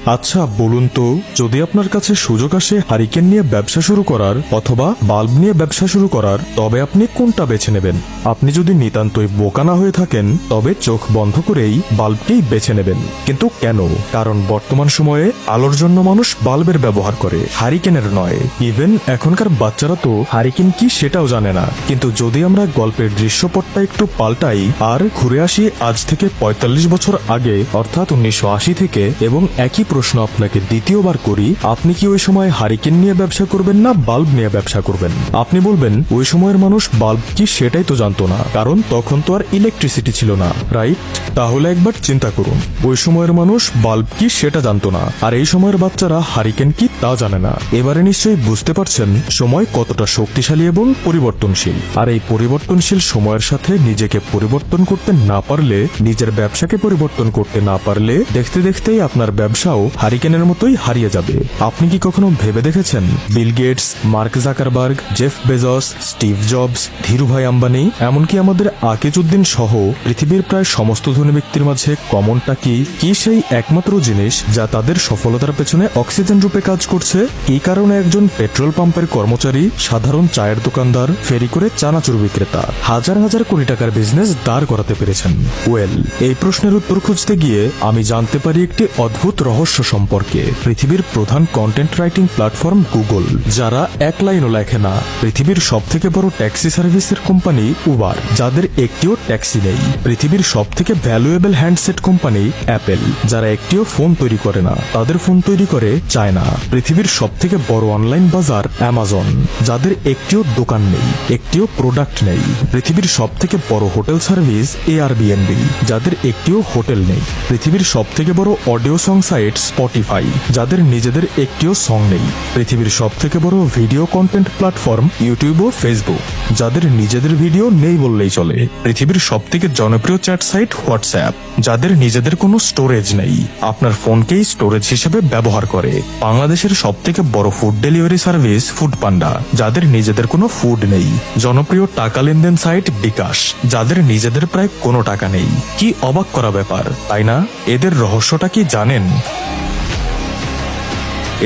আচ্ছা বলুন তো, যদি আপনার কাছে সুযোগ আসে হারিকেন নিয়ে ব্যবসা শুরু করার অথবা বাল্ব নিয়ে ব্যবসা শুরু করার, তবে আপনি কোনটা বেছে নেবেন? আপনি যদি নিতান্তই বোকা না হয়ে থাকেন তবে চোখ বন্ধ করেই বাল্বকেই বেছে নেবেন। কিন্তু কেন? কারণ বর্তমান সময়ে আলোর জন্য মানুষ বাল্বের ব্যবহার করে, হারিকেনের নয়। ইভেন এখনকার বাচ্চারা তো হারিকেন কি সেটাও জানে না। কিন্তু যদি আমরা গল্পের দৃশ্যপটটা একটু পাল্টাই আর ঘুরে আসি আজ থেকে ৪৫ বছর আগে, অর্থাৎ ১৯৮০ থেকে, এবং একই প্রশ্ন আপনাকে দ্বিতীয়বার করি, আপনি কি ওই সময় হারিকেন নিয়ে ব্যবসা করবেন না বাল্ব নিয়ে ব্যবসা করবেন? আপনি বলবেন ওই সময়ের মানুষ বাল্ব কি সেটাই তো জানতো না, কারণ তখন তো আর ইলেকট্রিসিটি ছিল না, রাইট? তাহলে একবার চিন্তা করুন, ওই সময়ের মানুষ বাল্ব কি সেটা জানতো না, আর এই সময়ের বাচ্চারা হারিকেন কি তা জানে না। এবারে নিশ্চয়ই বুঝতে পারছেন সময় কতটা শক্তিশালী এবং পরিবর্তনশীল। আর এই পরিবর্তনশীল সময়ের সাথে নিজেকে পরিবর্তন করতে না পারলে, নিজের ব্যবসাকে পরিবর্তন করতে না পারলে, দেখতে দেখতেই আপনার ব্যবসাও হারিকেনের মতোই হারিয়ে যাবে। আপনি কি কখনো ভেবে দেখেছেন Bill Gates, Mark Zuckerberg, Jeff Bezos, Steve Jobs, Dhirubhai Ambani, এমনকি আমাদের আকিজউদ্দিন সহ পৃথিবীর প্রায় সমস্ত ধনী ব্যক্তির মাঝে কমনটা কি? কি সেই একমাত্র জিনিস যা তাদের সফলতার পেছনে অক্সিজেন রূপে কাজ করছে? কি কারণে একজন পেট্রোল পাম্পের কর্মচারী, সাধারণ চায়ের দোকানদার, ফেরি করে চানাচুর বিক্রেতা হাজার হাজার কোটি টাকার বিজনেস দাঁড় করাতে পেরেছেন? ওয়েল, এই প্রশ্নের উত্তর খুঁজতে গিয়ে আমি জানতে পারি একটি অদ্ভুত রহস্য সম্পর্কে। পৃথিবীর প্রধান কন্টেন্ট রাইটিং প্ল্যাটফর্ম গুগল, যারা এক লাইনও লেখে না। পৃথিবীর সব থেকে বড় ট্যাক্সি সার্ভিসের কোম্পানি উবার, যাদের একটিও ট্যাক্সি নেই। পৃথিবীর সব থেকে ভ্যালুয়েবল হ্যান্ডসেট কোম্পানি অ্যাপেল, যারা একটিও ফোন তৈরি করে না, তাদের ফোন তৈরি করে চায়না। পৃথিবীর সব থেকে বড় অনলাইন বাজার অ্যামাজন, যাদের একটিও দোকান নেই, একটিও প্রোডাক্ট নেই। পৃথিবীর সব থেকে বড় হোটেল সার্ভিস এয়ারবিএনবি, যাদের একটিও হোটেল নেই। পৃথিবীর সব থেকে বড় অডিও সং সাইট স্পটিফাই, যাদের নিজেদের একটিও সং নেই। পৃথিবীর সব থেকে বড় ভিডিও কন্টেন্ট প্ল্যাটফর্ম ইউটিউব ও ফেসবুক, যাদের নিজেদের ভিডিও নেই বললেই চলে। পৃথিবীর সব থেকে জনপ্রিয় চ্যাট সাইট হোয়াটসঅ্যাপ, যাদের নিজেদের কোনো স্টোরেজ নেই, আপনার ফোনকেই স্টোরেজ হিসেবে ব্যবহার করে। বাংলাদেশের সব থেকে বড় ফুড ডেলিভারি সার্ভিস ফুড পান্ডা, যাদের নিজেদের কোনো ফুড নেই। জনপ্রিয় টাকা লেনদেন সাইট বিকাশ, যাদের নিজেদের প্রায় কোনো টাকা নেই। কি অবাক করা ব্যাপার, তাই না? এদের রহস্যটা কি জানেন?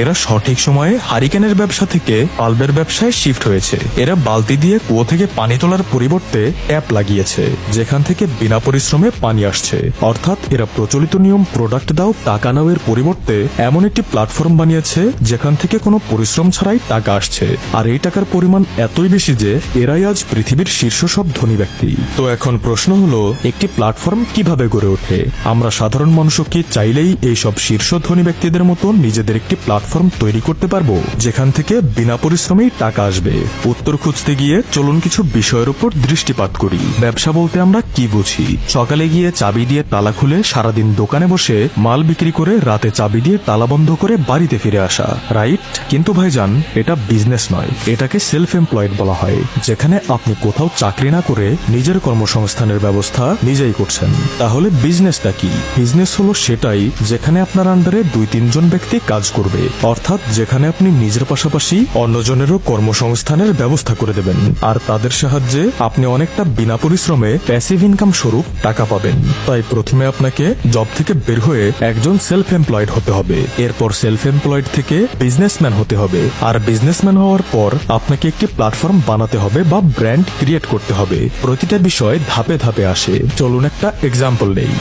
এরা সঠিক সময়ে হারিকেনের ব্যবসা থেকে বাল্বের ব্যবসায় শিফট হয়েছে। এরা বালতি দিয়ে কুয়ো থেকে পানি তোলার পরিবর্তে ট্যাপ লাগিয়েছে, যেখান থেকে বিনা পরিশ্রমে পানি আসছে। অর্থাৎ এরা প্রচলিত নিয়ম প্রোডাক্ট দাও টাকা নাও এর পরিবর্তে এমন একটি প্ল্যাটফর্ম বানিয়েছে যেখান থেকে কোনো পরিশ্রম ছাড়াই টাকা আসছে। আর এই টাকার পরিমাণ এতই বেশি যে এরাই আজ পৃথিবীর শীর্ষ সব ধনী ব্যক্তি। তো এখন প্রশ্ন হলো, একটি প্ল্যাটফর্ম কিভাবে গড়ে ওঠে? আমরা সাধারণ মানুষও কি চাইলেই এই সব শীর্ষ ধনী ব্যক্তিদের মতো নিজেদের একটি প্ল্যাটফর্ম তৈরি করতে পারবো, যেখান থেকে বিনা পরিশ্রমেই টাকা আসবে? উত্তর খুঁজতে গিয়ে চলুন কিছু বিষয়ের উপর দৃষ্টিপাত করি। ব্যবসা বলতে আমরা কি বুঝি? সকালে গিয়ে চাবি দিয়ে তালা খুলে সারাদিন দোকানে বসে মাল বিক্রি করে রাতে চাবি দিয়ে তালা বন্ধ করে বাড়িতে ফিরে আসা, রাইট? কিন্তু ভাইজান, এটা বিজনেস নয়, এটাকে সেলফ এমপ্লয়েড বলা হয়, যেখানে আপনি কোথাও চাকরি না করে নিজের কর্মসংস্থানের ব্যবস্থা নিজেই করছেন। তাহলে বিজনেসটা কি? বিজনেস হলো সেটাই যেখানে আপনার আন্ডারে ২-৩ জন ব্যক্তি কাজ করবে, অর্থাৎ যেখানে আপনি নিজের পাশাপাশি অন্যজনেরও কর্মসংস্থানের ব্যবস্থা করে দেবেন, আর তাদের সাহায্যে আপনি অনেকটা বিনা পরিশ্রমে প্যাসিভ ইনকাম স্বরূপ টাকা পাবেন। তাই প্রথমে আপনাকে জব থেকে বের হয়ে একজন সেলফ এমপ্লয়েড হতে হবে, এরপর সেলফ এমপ্লয়েড থেকে বিজনেসম্যান হতে হবে, আর বিজনেসম্যান হওয়ার পর আপনাকে একটি প্ল্যাটফর্ম বানাতে হবে বা ব্র্যান্ড ক্রিয়েট করতে হবে। প্রতিটা বিষয় ধাপে ধাপে আসে। চলুন একটা এক্সাম্পল নেই।